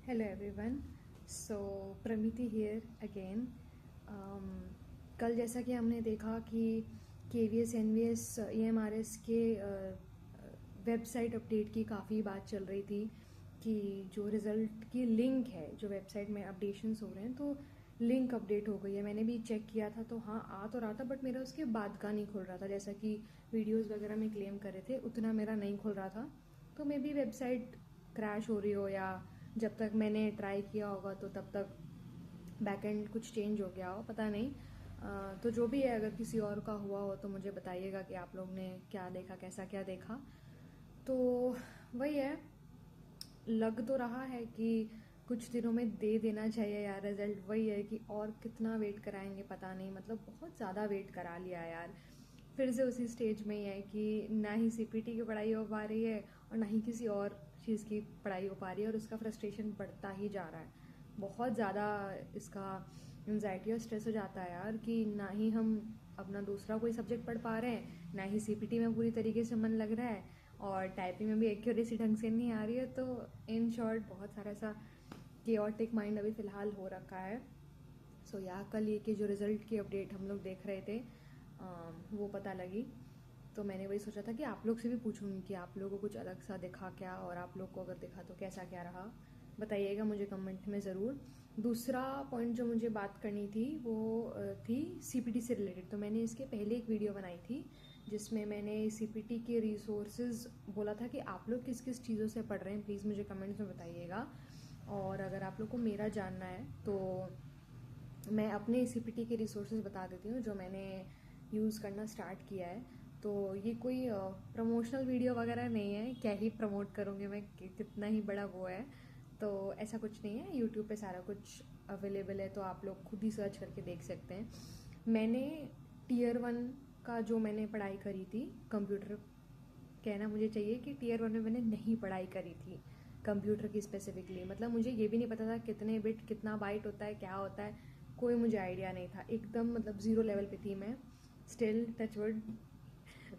Hello everyone. So प्रमिति here again. कल जैसा कि हमने देखा कि KVS NVS EMRS के वेबसाइट अपडेट की काफ़ी बात चल रही थी कि जो रिज़ल्ट की लिंक है जो वेबसाइट में अपडेशंस हो रहे हैं तो लिंक अपडेट हो गई है। मैंने भी चेक किया था तो हाँ आ तो रहा था बट मेरा उसके बाद का नहीं खुल रहा था, जैसा कि वीडियोस वगैरह में क्लेम कर रहे थे उतना मेरा नहीं खुल रहा था। तो मे बी वेबसाइट क्रैश हो रही हो या जब तक मैंने ट्राई किया होगा तो तब तक बैकएंड कुछ चेंज हो गया हो, पता नहीं। तो जो भी है, अगर किसी और का हुआ हो तो मुझे बताइएगा कि आप लोग ने क्या देखा, कैसा क्या देखा। तो वही है, लग तो रहा है कि कुछ दिनों में दे देना चाहिए यार रिजल्ट। वही है कि और कितना वेट कराएंगे पता नहीं, मतलब बहुत ज़्यादा वेट करा लिया यार। फिर से उसी स्टेज में ही है कि ना ही सीपीटी की पढ़ाई हो पा रही है और ना ही किसी और चीज़ की पढ़ाई हो पा रही है और उसका फ्रस्ट्रेशन बढ़ता ही जा रहा है। बहुत ज़्यादा इसका एंजाइटी और स्ट्रेस हो जाता है यार कि ना ही हम अपना दूसरा कोई सब्जेक्ट पढ़ पा रहे हैं, ना ही सीपीटी में पूरी तरीके से मन लग रहा है और टाइपिंग में भी एक्यूरेसी ढंग से नहीं आ रही है। तो इन शॉर्ट बहुत सारा ऐसा केओटिक माइंड अभी फ़िलहाल हो रखा है। सो यहाँ कल ये कि जो रिज़ल्ट की अपडेट हम लोग देख रहे थे वो पता लगी, तो मैंने वही सोचा था कि आप लोग से भी पूछूंगी कि आप लोगों को कुछ अलग सा दिखा क्या, और आप लोग को अगर दिखा तो कैसा क्या रहा, बताइएगा मुझे कमेंट में ज़रूर। दूसरा पॉइंट जो मुझे बात करनी थी वो थी सीपीटी से रिलेटेड। तो मैंने इसके पहले एक वीडियो बनाई थी जिसमें मैंने सीपीटी के रिसोर्सेज बोला था कि आप लोग किस किस चीज़ों से पढ़ रहे हैं, प्लीज़ मुझे कमेंट्स में बताइएगा। और अगर आप लोग को मेरा जानना है तो मैं अपने सीपीटी के रिसोर्सेज बता देती हूँ जो मैंने यूज़ करना स्टार्ट किया है। तो ये कोई प्रमोशनल वीडियो वगैरह नहीं है, क्या ही प्रमोट करूँगी मैं, कितना ही बड़ा वो है। तो ऐसा कुछ नहीं है, यूट्यूब पे सारा कुछ अवेलेबल है तो आप लोग खुद ही सर्च करके देख सकते हैं। मैंने टीयर 1 का जो मैंने पढ़ाई करी थी कंप्यूटर, कहना मुझे चाहिए कि टीयर 1 में मैंने नहीं पढ़ाई करी थी कंप्यूटर की स्पेसिफिकली। मतलब मुझे ये भी नहीं पता था कितने बिट कितना बाइट होता है, क्या होता है, कोई मुझे आइडिया नहीं था। एकदम मतलब ज़ीरो लेवल पे थी मैं। स्टिल टचवुड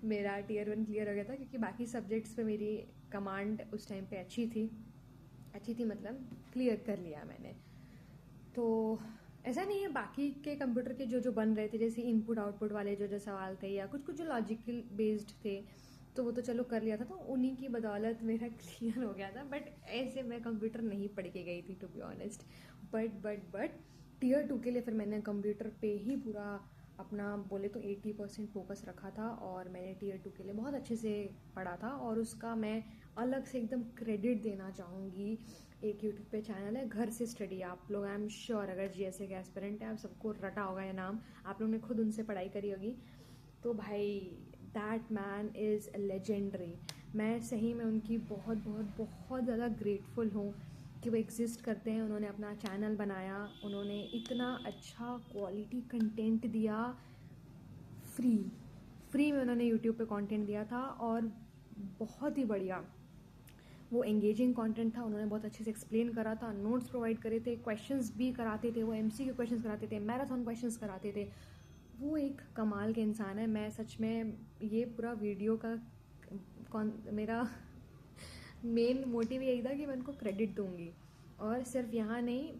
मेरा टीयर 1 क्लियर हो गया था क्योंकि बाकी सब्जेक्ट्स पे मेरी कमांड उस टाइम पे अच्छी थी, मतलब क्लियर कर लिया मैंने। तो ऐसा नहीं है, बाकी के कंप्यूटर के जो जो बन रहे थे जैसे इनपुट आउटपुट वाले जो जो सवाल थे या कुछ कुछ जो लॉजिकल बेस्ड थे तो वो तो चलो कर लिया था, तो उन्हीं की बदौलत मेरा क्लियर हो गया था। बट ऐसे मैं कंप्यूटर नहीं पढ़ के गई थी to be honest. But tier 2 के लिए फिर मैंने कंप्यूटर पे ही पूरा अपना बोले तो 80% फोकस रखा था और मैंने टीयर 2 के लिए बहुत अच्छे से पढ़ा था। और उसका मैं अलग से एकदम क्रेडिट देना चाहूँगी। एक यूट्यूब पे चैनल है घर से स्टडी, आप लोग आई एम श्योर अगर जीएसए के एस्पिरेंट है आप सबको रटा होगा ये नाम, आप लोग ने खुद उनसे पढ़ाई करी होगी। तो भाई दैट मैन इज़ लेजेंडरी। मैं सही में उनकी बहुत बहुत बहुत ज़्यादा ग्रेटफुल हूँ कि वो एग्जिस्ट करते हैं। उन्होंने अपना चैनल बनाया, उन्होंने इतना अच्छा क्वालिटी कंटेंट दिया, फ्री फ्री में उन्होंने यूट्यूब पे कंटेंट दिया था और बहुत ही बढ़िया वो एंगेजिंग कंटेंट था। उन्होंने बहुत अच्छे से एक्सप्लेन करा था, नोट्स प्रोवाइड करे थे, क्वेश्चंस भी कराते थे, वो एमसीक्यू क्वेश्चंस कराते थे, मैराथन क्वेश्चंस कराते थे। वो एक कमाल के इंसान है। मैं सच में ये पूरा वीडियो का मेरा मेन मोटिव यही था कि मैं उनको क्रेडिट दूंगी। और सिर्फ यहाँ नहीं,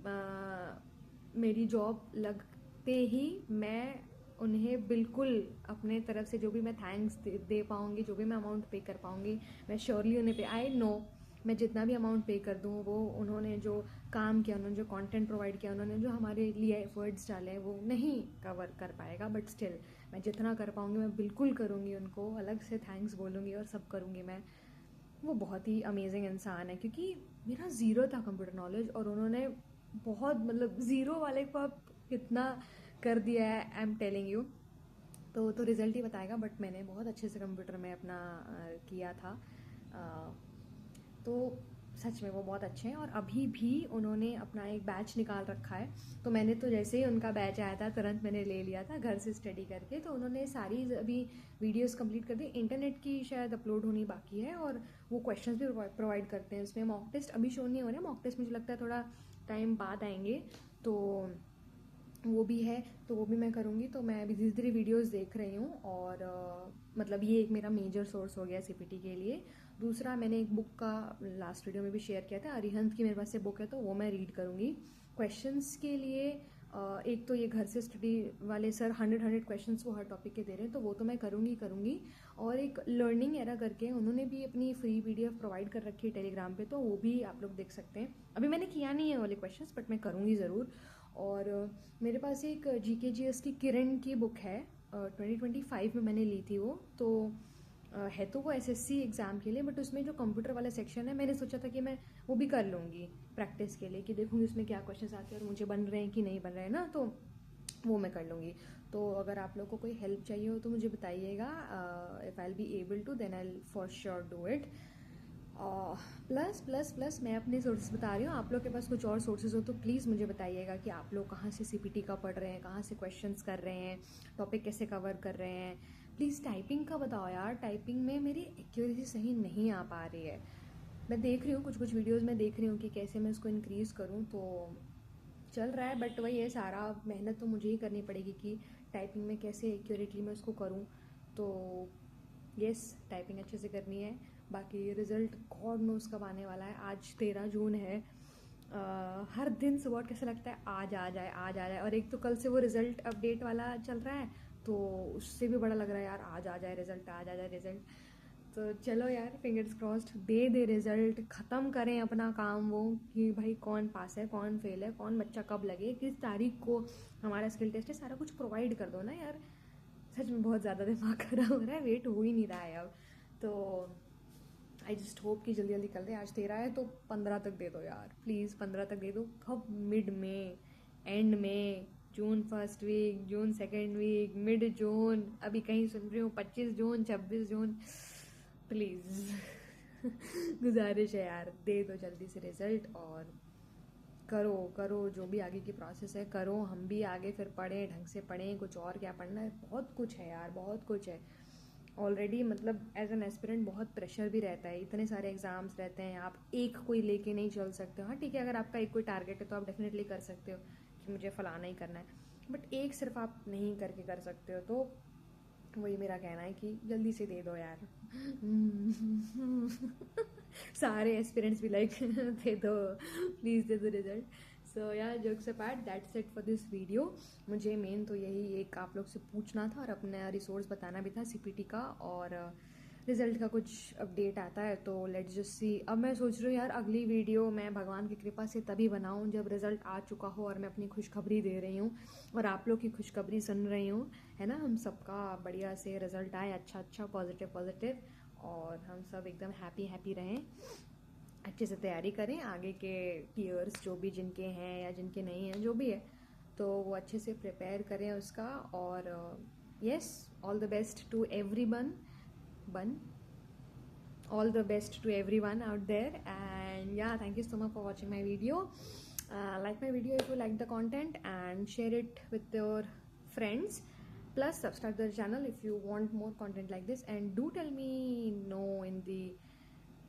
मेरी जॉब लगते ही मैं उन्हें बिल्कुल अपने तरफ से जो भी मैं थैंक्स दे पाऊँगी, जो भी मैं अमाउंट पे कर पाऊँगी, मैं श्योरली उन्हें पे, आई नो मैं जितना भी अमाउंट पे कर दूँ वो उन्होंने जो काम किया, उन्होंने जो कंटेंट प्रोवाइड किया, उन्होंने जो हमारे लिए एफर्ट्स डाले वो नहीं कवर कर पाएगा। बट स्टिल मैं जितना कर पाऊँगी मैं बिल्कुल करूँगी, उनको अलग से थैंक्स बोलूँगी और सब करूँगी मैं। वो बहुत ही अमेजिंग इंसान है क्योंकि मेरा ज़ीरो था कंप्यूटर नॉलेज और उन्होंने बहुत मतलब ज़ीरो वाले को अब कितना कर दिया है, आई एम टेलिंग यू। तो रिज़ल्ट ही बताएगा, बट मैंने बहुत अच्छे से कंप्यूटर में अपना किया था। तो सच में वो बहुत अच्छे हैं और अभी भी उन्होंने अपना एक बैच निकाल रखा है। तो मैंने तो जैसे ही उनका बैच आया था तुरंत मैंने ले लिया था घर से स्टडी करके। तो उन्होंने सारी अभी वीडियोस कंप्लीट कर दी, इंटरनेट की शायद अपलोड होनी बाकी है और वो क्वेश्चंस भी प्रोवाइड करते हैं उसमें। मॉक टेस्ट अभी शो नहीं हो रहे, मॉक टेस्ट मुझे लगता है थोड़ा टाइम बाद आएंगे, तो वो भी है, तो वो भी मैं करूँगी। तो मैं अभी धीरे धीरे वीडियोस देख रही हूँ और मतलब ये एक मेरा मेजर सोर्स हो गया सीपीटी के लिए। दूसरा, मैंने एक बुक का लास्ट वीडियो में भी शेयर किया था, अरिहंत की मेरे पास से बुक है, तो वो मैं रीड करूँगी क्वेश्चंस के लिए। एक तो ये घर से स्टडी वाले सर 100 क्वेश्चंस वो हर टॉपिक के दे रहे हैं, तो वो तो मैं करूँगी। और एक लर्निंग एरा करके उन्होंने भी अपनी फ्री PDF प्रोवाइड कर रखी है टेलीग्राम पे, तो वो भी आप लोग देख सकते हैं। अभी मैंने किया नहीं है वाले क्वेश्चंस, बट मैं करूँगी ज़रूर। और मेरे पास एक GK GS की किरण की बुक है, 2025 में मैंने ली थी वो, तो है तो वो SSC एग्ज़ाम के लिए, बट उसमें जो कंप्यूटर वाला सेक्शन है, मैंने सोचा था कि मैं वो भी कर लूँगी प्रैक्टिस के लिए, कि देखूँगी उसमें क्या क्वेश्चंस आते हैं और मुझे बन रहे हैं कि नहीं बन रहे हैं ना, तो वो मैं कर लूँगी। तो अगर आप लोग को कोई हेल्प चाहिए हो तो मुझे बताइएगा, if I will be able to then I will for sure do it. Plus मैं अपने सोर्सेज बता रही हूँ, आप लोग के पास कुछ और सोर्सेज हो तो प्लीज़ मुझे बताइएगा कि आप लोग कहाँ से CPT का पढ़ रहे हैं, कहाँ से क्वेश्चंस कर रहे हैं, टॉपिक कैसे कवर कर रहे हैं। प्लीज़ टाइपिंग का बताओ यार, टाइपिंग में मेरी एक्यूरेसी सही नहीं आ पा रही है। मैं देख रही हूँ कुछ वीडियोज़ में, देख रही हूँ कि कैसे मैं इसको इंक्रीज़ करूँ, तो चल रहा है, बट वही है, सारा मेहनत तो मुझे ही करनी पड़ेगी कि टाइपिंग में कैसे एक्यूरेटली मैं उसको करूँ। तो यस, टाइपिंग अच्छे से करनी है। बाकी रिज़ल्ट गॉड नोस कब आने वाला है। आज 13 जून है। हर दिन सुबह कैसे लगता है आज आ जाए, और एक तो कल से वो रिज़ल्ट अपडेट वाला चल रहा है, तो उससे भी बड़ा लग रहा है यार आज आ जाए रिज़ल्ट। तो चलो यार, फिंगर्स क्रॉस्ड, दे रिज़ल्ट, ख़त्म करें अपना काम वो, कि भाई कौन पास है कौन फेल है, कौन बच्चा कब लगे, किस तारीख को हमारा स्किल टेस्ट है, सारा कुछ प्रोवाइड कर दो ना यार। सच में बहुत ज़्यादा दिमाग खराब हो रहा है, वेट हो ही नहीं रहा है अब। तो आई जस्ट होप कि जल्दी कर दे। आज 13 है तो 15 तक दे दो यार, प्लीज़ 15 तक दे दो। कब? मिड में, एंड में, जून फर्स्ट वीक, जून सेकेंड वीक, मिड जून, अभी कहीं सुन रही हूँ 25 जून, 26 जून। प्लीज़ गुजारिश है यार, दे दो जल्दी से रिज़ल्ट, और करो जो भी आगे की प्रोसेस है करो। हम भी आगे फिर पढ़ें, ढंग से पढ़ें, कुछ और क्या पढ़ना है, बहुत कुछ है यार, बहुत कुछ है ऑलरेडी। मतलब एज एन एस्पिरेंट बहुत प्रेशर भी रहता है, इतने सारे एग्जाम्स रहते हैं, आप एक कोई लेके नहीं चल सकते हो। हाँ ठीक है, अगर आपका एक कोई टारगेट है तो आप डेफिनेटली कर सकते हो कि मुझे फलाना ही करना है, बट एक सिर्फ आप नहीं करके कर सकते हो। तो वही मेरा कहना है कि जल्दी से दे दो यार। सारे एस्पिरेंट्स भी लाइक दे दो, प्लीज़ दे दो रिजल्ट। सो यार, jokes apart, that's it for this video. मुझे मेन तो यही एक आप लोग से पूछना था और अपना रिसोर्स बताना भी था CPT का, और रिज़ल्ट का कुछ अपडेट आता है तो लेट्स जस्ट सी। अब मैं सोच रही हूँ यार, अगली वीडियो मैं भगवान की कृपा से तभी बनाऊँ जब रिज़ल्ट आ चुका हो और मैं अपनी खुशखबरी दे रही हूँ और आप लोग की खुशखबरी सुन रही हूँ, है ना। हम सबका बढ़िया से रिज़ल्ट आए, अच्छा पॉजिटिव, और हम सब एकदम हैप्पी रहें, अच्छे से तैयारी करें। आगे के टीयर्स जो भी जिनके हैं या जिनके नहीं हैं, जो भी है, तो वो अच्छे से प्रिपेयर करें उसका। और yes, all the best to everyone, all the best to everyone out there. And yeah, thank you so much for watching my video. Like my video if you like the content, and share it with your friends. Plus subscribe to the channel if you want more content like this, and do tell me know in the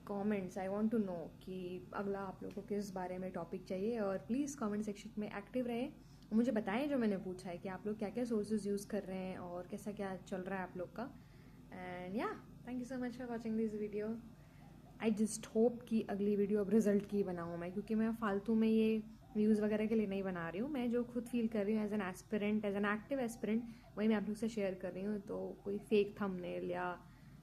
comments. I want to know कि अगला आप लोग को किस बारे में topic चाहिए, और प्लीज़ कमेंट सेक्शन में एक्टिव रहें, मुझे बताएं जो मैंने पूछा है कि आप लोग क्या क्या सोर्सेज यूज़ कर रहे हैं और कैसा क्या चल रहा है आप लोग का। एंड या, thank you so much for watching this video. I just hope कि अगली वीडियो अब रिजल्ट की बनाऊँ मैं, क्योंकि मैं फालतू में ये व्यूज़ वगैरह के लिए नहीं बना रही हूँ। मैं जो खुद फील कर रही हूँ as an aspirant, as an active aspirant, वही मैं आप लोग से शेयर कर रही हूँ। तो कोई फेक थंबनेल या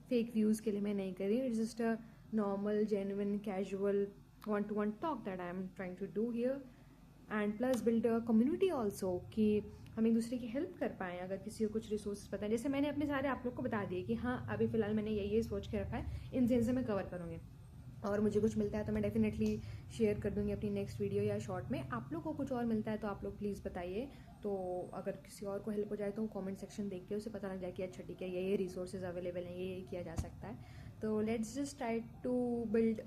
फेक व्यूज़ के लिए मैं नहीं कर रही हूँ। It's just a normal, genuine, casual, one-to-one talk that I am trying to do here, and plus build a community also, कि हम एक दूसरे की हेल्प कर पाएँ। अगर किसी को कुछ रिसोर्सेज पता है, जैसे मैंने अपने सारे आप लोग को बता दिए कि हाँ अभी फ़िलहाल मैंने ये सोच के रखा है, इनसे मैं कवर करूँगी, और मुझे कुछ मिलता है तो मैं डेफिनेटली शेयर कर दूँगी अपनी नेक्स्ट वीडियो या शॉर्ट में। आप लोग को कुछ और मिलता है तो आप लोग प्लीज़ बताइए। तो अगर किसी और को हेल्प हो जाए तो कमेंट सेक्शन देख के उसे पता लग जाए कि अच्छा ठीक है, ये रिसोर्सेज अवेलेबल हैं, ये किया जा सकता है। तो let's just try to build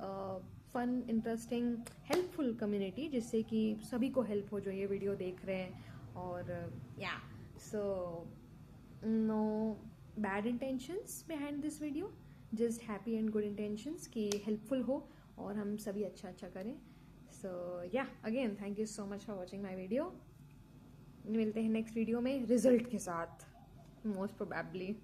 fun, interesting, helpful community, जिससे कि सभी को हेल्प हो जो ये वीडियो देख रहे हैं। और yeah, so no bad intentions behind this video, just happy and good intentions कि हेल्पफुल हो और हम सभी अच्छा करें। सो yeah, again thank you so much for watching my video. मिलते हैं नेक्स्ट वीडियो में रिजल्ट के साथ, मोस्ट प्रोबेबली।